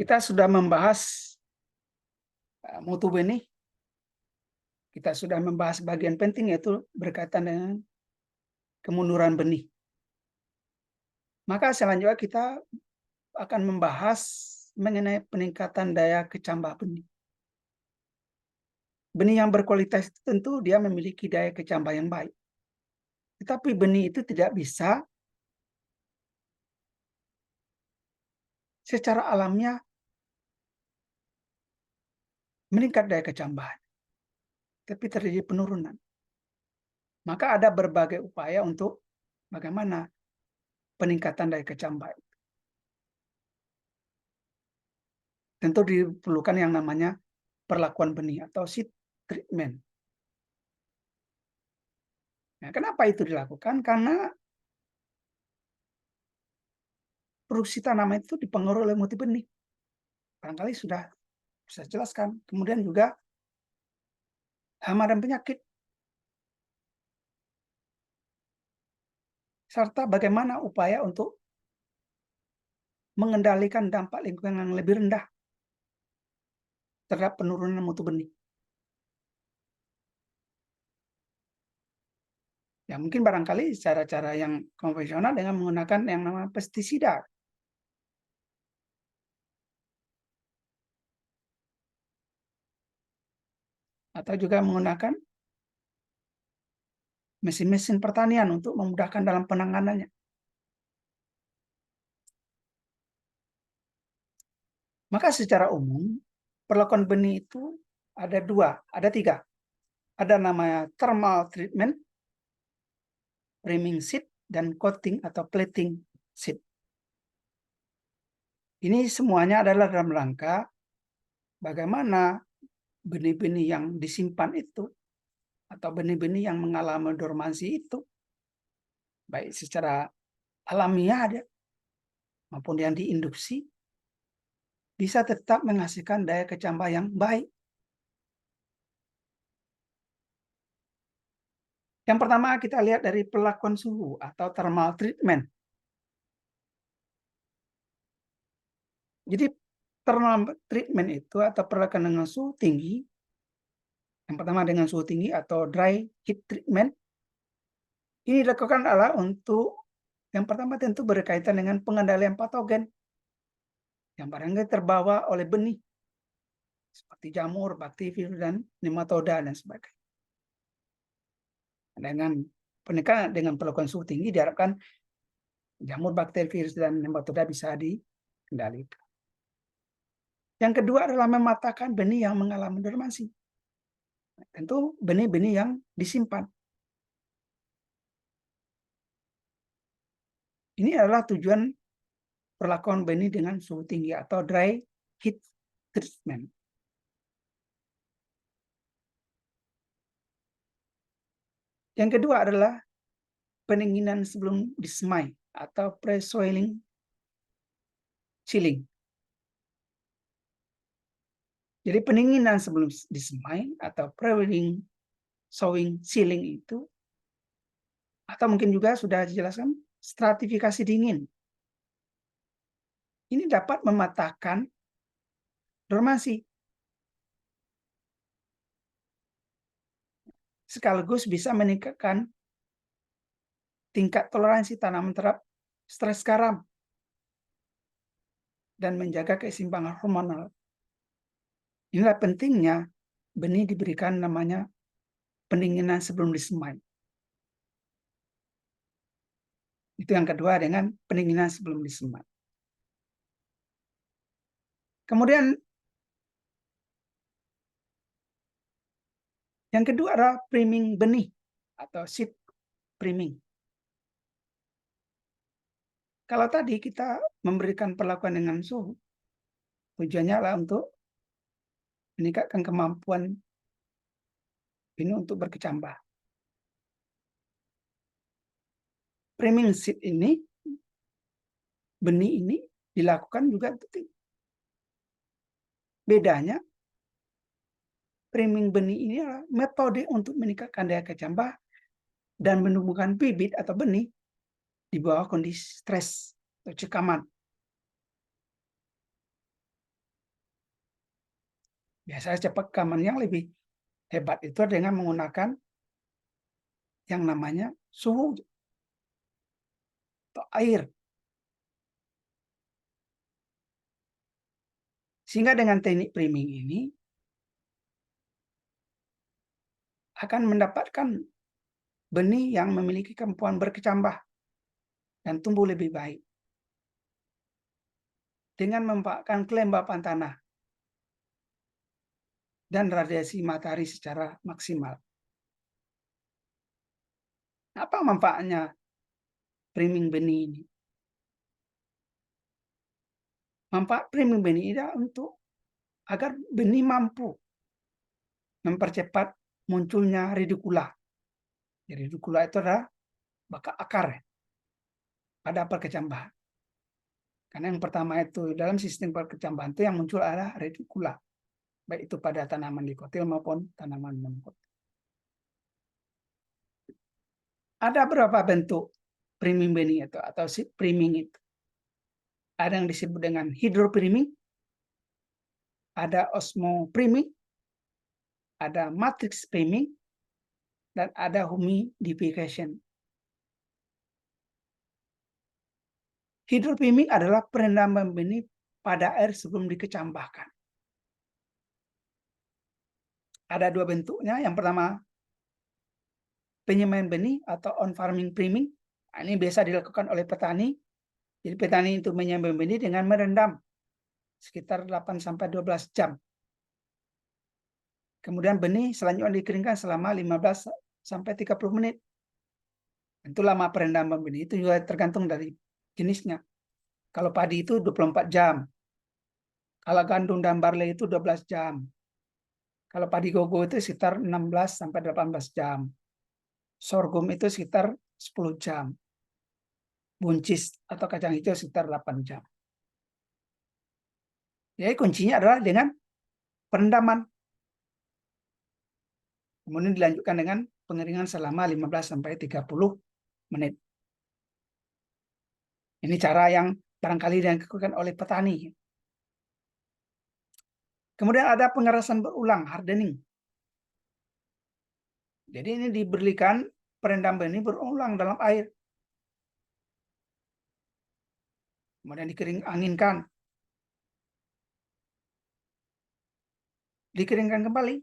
Kita sudah membahas mutu benih, kita sudah membahas bagian penting yaitu berkaitan dengan kemunduran benih. Maka selanjutnya kita akan membahas mengenai peningkatan daya kecambah benih. Benih yang berkualitas itu tentu dia memiliki daya kecambah yang baik. Tetapi benih itu tidak bisa secara alamiah meningkat daya kecambahan, tapi terjadi penurunan. Maka ada berbagai upaya untuk bagaimana peningkatan daya kecambah. Tentu diperlukan yang namanya perlakuan benih atau seed treatment. Nah, kenapa itu dilakukan? Karena produksi tanaman itu dipengaruhi oleh mutu benih. Barangkali sudah bisa jelaskan. Kemudian juga hama dan penyakit. Serta bagaimana upaya untuk mengendalikan dampak lingkungan yang lebih rendah terhadap penurunan mutu benih. Ya mungkin barangkali cara-cara yang konvensional dengan menggunakan yang namanya pestisida. Atau juga menggunakan mesin-mesin pertanian untuk memudahkan dalam penanganannya. Maka secara umum, perlakuan benih itu ada tiga. Ada namanya thermal treatment, priming seed, dan coating atau plating seed. Ini semuanya adalah dalam rangka bagaimana benih-benih yang disimpan itu, atau benih-benih yang mengalami dormansi itu, baik secara alamiah ada, maupun yang diinduksi, bisa tetap menghasilkan daya kecambah yang baik. Yang pertama kita lihat dari perlakuan suhu atau thermal treatment. Jadi thermal treatment itu atau perlakuan dengan suhu tinggi, yang pertama dengan suhu tinggi atau dry heat treatment, ini dilakukan adalah untuk yang pertama tentu berkaitan dengan pengendalian patogen yang barangkali terbawa oleh benih seperti jamur, bakteri, dan nematoda dan sebagainya. Dengan penekanan dengan perlakuan suhu tinggi diharapkan jamur, bakteri, virus, dan nematoda bisa dikendalikan. Yang kedua adalah mematahkan benih yang mengalami dormansi. Tentu benih-benih yang disimpan. Ini adalah tujuan perlakuan benih dengan suhu tinggi atau dry heat treatment. Yang kedua adalah pendinginan sebelum disemai atau pre-soiling chilling. Jadi pendinginan sebelum disemai atau pre-weeding sowing chilling itu, atau mungkin juga sudah dijelaskan stratifikasi dingin. Ini dapat mematahkan dormansi. Sekaligus bisa meningkatkan tingkat toleransi tanaman terhadap stres garam dan menjaga keseimbangan hormonal. Inilah pentingnya benih diberikan namanya pendinginan sebelum disemai. Itu yang kedua dengan pendinginan sebelum disemai. Kemudian yang kedua adalah priming benih atau seed priming. Kalau tadi kita memberikan perlakuan dengan suhu, tujuannya adalah untuk meningkatkan kemampuan benih untuk berkecambah. Priming seed ini, benih ini dilakukan juga bedanya. Priming benih ini adalah metode untuk meningkatkan daya kecambah dan menumbuhkan bibit atau benih di bawah kondisi stres atau cekaman. Biasanya cepat pekaman yang lebih hebat itu dengan menggunakan yang namanya suhu atau air. Sehingga dengan teknik priming ini akan mendapatkan benih yang memiliki kemampuan berkecambah dan tumbuh lebih baik dengan memanfaatkan kelembapan tanah dan radiasi matahari secara maksimal. Apa manfaatnya priming benih ini? Manfaat priming benih ini untuk agar benih mampu mempercepat munculnya ridikula. Jadi ridikula itu adalah bakal akar pada perkecambahan. Karena yang pertama itu dalam sistem perkecambahan itu yang muncul adalah ridikula, baik itu pada tanaman dikotil maupun tanaman monokotil. Ada berapa bentuk priming benih itu atau priming itu? Ada yang disebut dengan hidropriming, ada osmopriming, ada matrix priming, dan ada humidification. Hidropriming adalah perendaman benih pada air sebelum dikecambahkan. Ada dua bentuknya. Yang pertama, penyemaian benih atau on-farming priming. Ini biasa dilakukan oleh petani. Jadi petani itu menyemai benih dengan merendam sekitar 8-12 jam. Kemudian benih selanjutnya dikeringkan selama 15-30 menit. Itu lama perendaman benih, itu juga tergantung dari jenisnya. Kalau padi itu 24 jam. Kalau gandum dan barley itu 12 jam. Kalau padi gogo itu sekitar 16-18 jam. Sorghum itu sekitar 10 jam. Buncis atau kacang hijau sekitar 8 jam. Jadi kuncinya adalah dengan perendaman. Kemudian dilanjutkan dengan pengeringan selama 15-30 menit. Ini cara yang barangkali dilakukan oleh petani. Kemudian ada pengerasan berulang, hardening. Jadi ini diberikan perendam benih berulang dalam air. Kemudian anginkan. Dikeringkan kembali.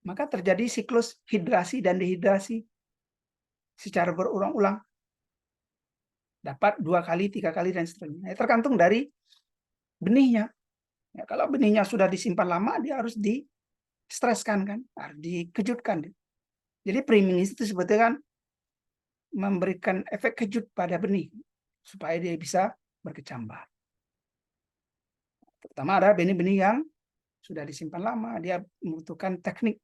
Maka terjadi siklus hidrasi dan dehidrasi secara berulang-ulang. Dapat 2 kali, 3 kali, dan seterusnya. Tergantung dari benihnya. Ya, kalau benihnya sudah disimpan lama, dia harus di-streskan, kan? Harus dikejutkan. Jadi priming itu sebetulnya kan memberikan efek kejut pada benih supaya dia bisa berkecambah. Pertama ada benih-benih yang sudah disimpan lama, dia membutuhkan teknik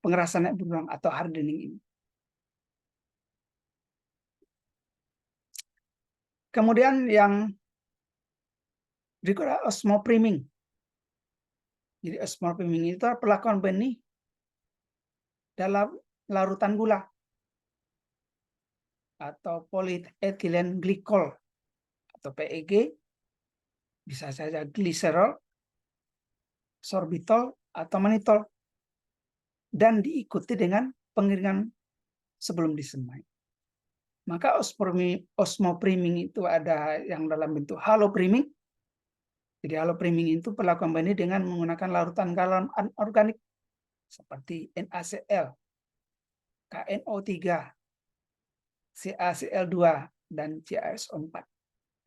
pengerasan berulang atau hardening ini. Kemudian yang berikutnya osmopriming. Jadi osmopriming itu perlakuan benih dalam larutan gula atau polyethylene glycol atau PEG, bisa saja gliserol, sorbitol, atau manitol, dan diikuti dengan pengeringan sebelum disemai. Maka osmopriming itu ada yang dalam bentuk halopriming. Jadi halopriming itu perlakuan benih dengan menggunakan larutan garam anorganik seperti NaCl, KNO3, CaCl2, dan CaSO4,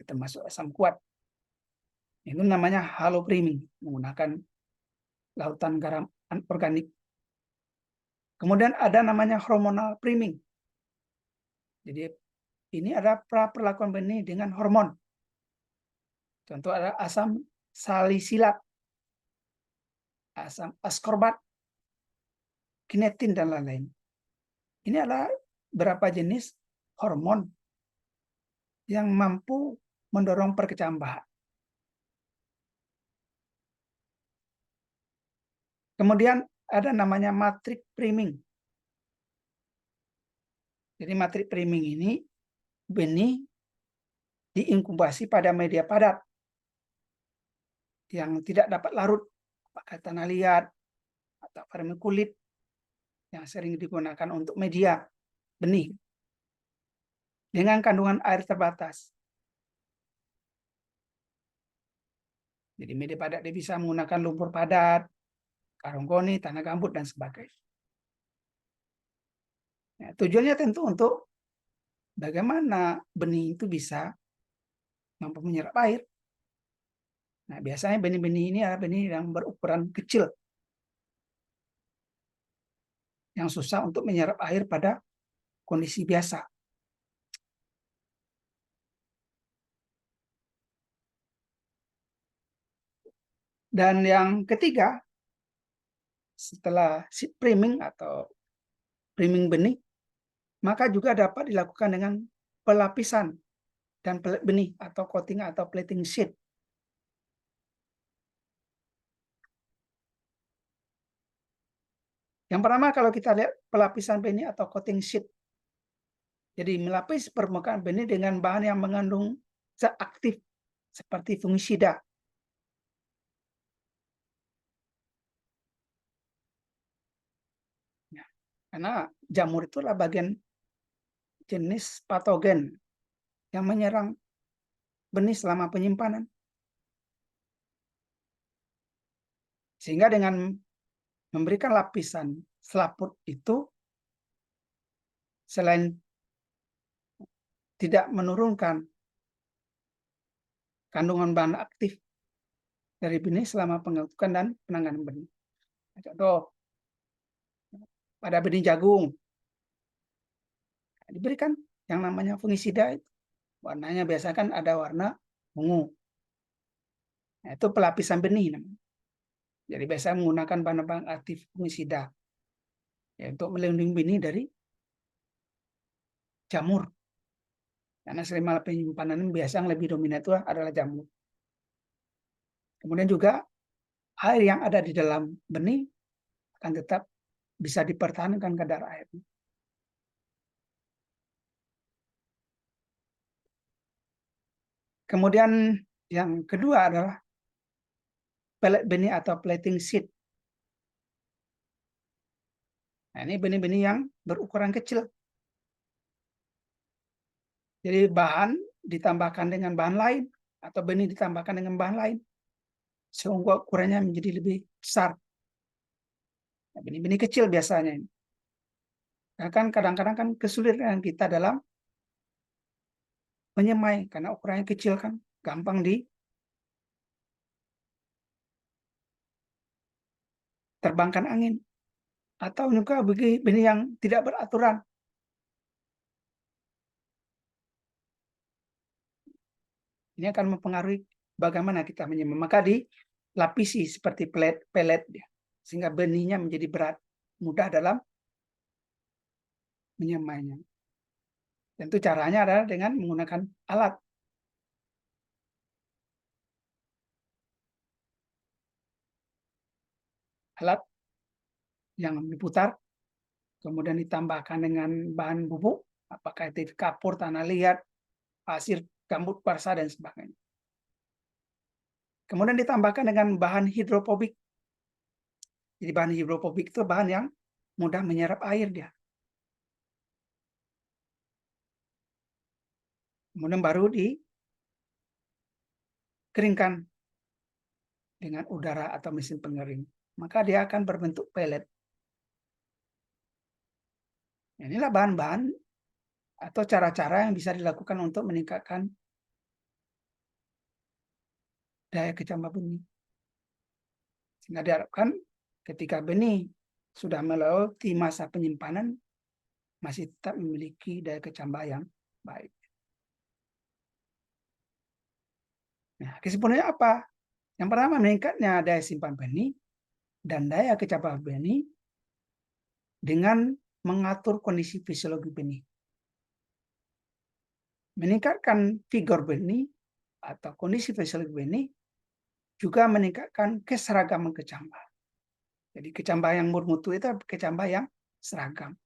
termasuk asam kuat. Itu namanya halopriming, menggunakan larutan garam anorganik. Kemudian ada namanya hormonal priming. Jadi ini ada perlakuan benih dengan hormon. Contoh ada asam salisilat, asam askorbat, kinetin, dan lain-lain. Ini adalah beberapa jenis hormon yang mampu mendorong perkecambahan. Kemudian ada namanya matrix priming. Jadi matrix priming ini benih diinkubasi pada media padat. yang tidak dapat larut, apakah tanah liat atau vermikulit yang sering digunakan untuk media benih dengan kandungan air terbatas. Jadi media padat dia bisa menggunakan lumpur padat, karung goni, tanah gambut, dan sebagainya. Nah, tujuannya tentu untuk bagaimana benih itu bisa mampu menyerap air. Nah, biasanya benih-benih ini adalah benih yang berukuran kecil, yang susah untuk menyerap air pada kondisi biasa. Dan yang ketiga, setelah seed priming atau priming benih, maka juga dapat dilakukan dengan pelapisan dan pelet benih atau coating atau plating seed. Yang pertama, kalau kita lihat pelapisan benih atau coating seed, jadi melapis permukaan benih dengan bahan yang mengandung zat aktif seperti fungisida. Ya, karena jamur itu adalah bagian jenis patogen yang menyerang benih selama penyimpanan. Sehingga dengan memberikan lapisan selaput itu, selain tidak menurunkan kandungan bahan aktif dari benih selama pengetukan dan penanganan benih. Contoh, pada benih jagung, diberikan yang namanya fungisida, itu warnanya biasa kan ada warna ungu. Nah, itu pelapisan benih namanya. Jadi biasa menggunakan bahan-bahan aktif fungisida ya, untuk melindungi benih dari jamur. Karena selama penyimpanan biasa yang lebih dominan itu adalah jamur. Kemudian juga air yang ada di dalam benih akan tetap bisa dipertahankan kadar airnya. Kemudian yang kedua adalah pelet benih atau plating seed. Nah, ini benih-benih yang berukuran kecil. Jadi bahan ditambahkan dengan bahan lain atau benih ditambahkan dengan bahan lain sehingga ukurannya menjadi lebih besar. Nah, benih-benih kecil biasanya. Nah, kan kadang-kadang kan kesulitan kita dalam menyemai karena ukurannya kecil kan, gampang diterbangkan angin. Atau juga benih yang tidak beraturan. Ini akan mempengaruhi bagaimana kita menyemai. Maka dilapisi seperti pelet ya, sehingga benihnya menjadi berat, mudah dalam menyemainya. Tentu caranya adalah dengan menggunakan alat. Alat yang diputar, kemudian ditambahkan dengan bahan bubuk, apakah itu kapur, tanah liat, pasir, gambut, parsa, dan sebagainya. Kemudian ditambahkan dengan bahan hidropobik. Jadi bahan hidropobik itu bahan yang mudah menyerap air dia. Kemudian baru dikeringkan dengan udara atau mesin pengering. Maka dia akan berbentuk pelet. Inilah bahan-bahan atau cara-cara yang bisa dilakukan untuk meningkatkan daya kecambah benih. Sehingga diharapkan ketika benih sudah melewati masa penyimpanan, masih tetap memiliki daya kecambah yang baik. Nah, kesimpulannya apa? Yang pertama, meningkatnya daya simpan benih dan daya kecambah benih dengan mengatur kondisi fisiologi benih. Meningkatkan vigor benih atau kondisi fisiologi benih juga meningkatkan keseragaman kecambah. Jadi kecambah yang bermutu itu kecambah yang seragam.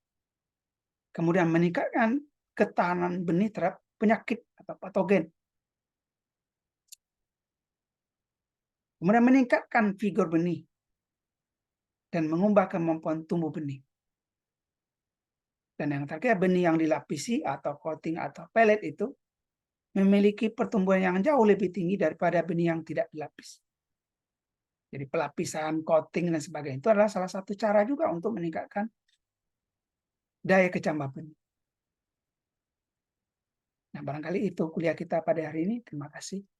Kemudian meningkatkan ketahanan benih terhadap penyakit atau patogen. Kemudian meningkatkan vigor benih dan mengubah kemampuan tumbuh benih. Dan yang terakhir, benih yang dilapisi atau coating atau pellet itu memiliki pertumbuhan yang jauh lebih tinggi daripada benih yang tidak dilapis. Jadi pelapisan, coating, dan sebagainya itu adalah salah satu cara juga untuk meningkatkan daya kecambah benih. Nah, barangkali itu kuliah kita pada hari ini. Terima kasih.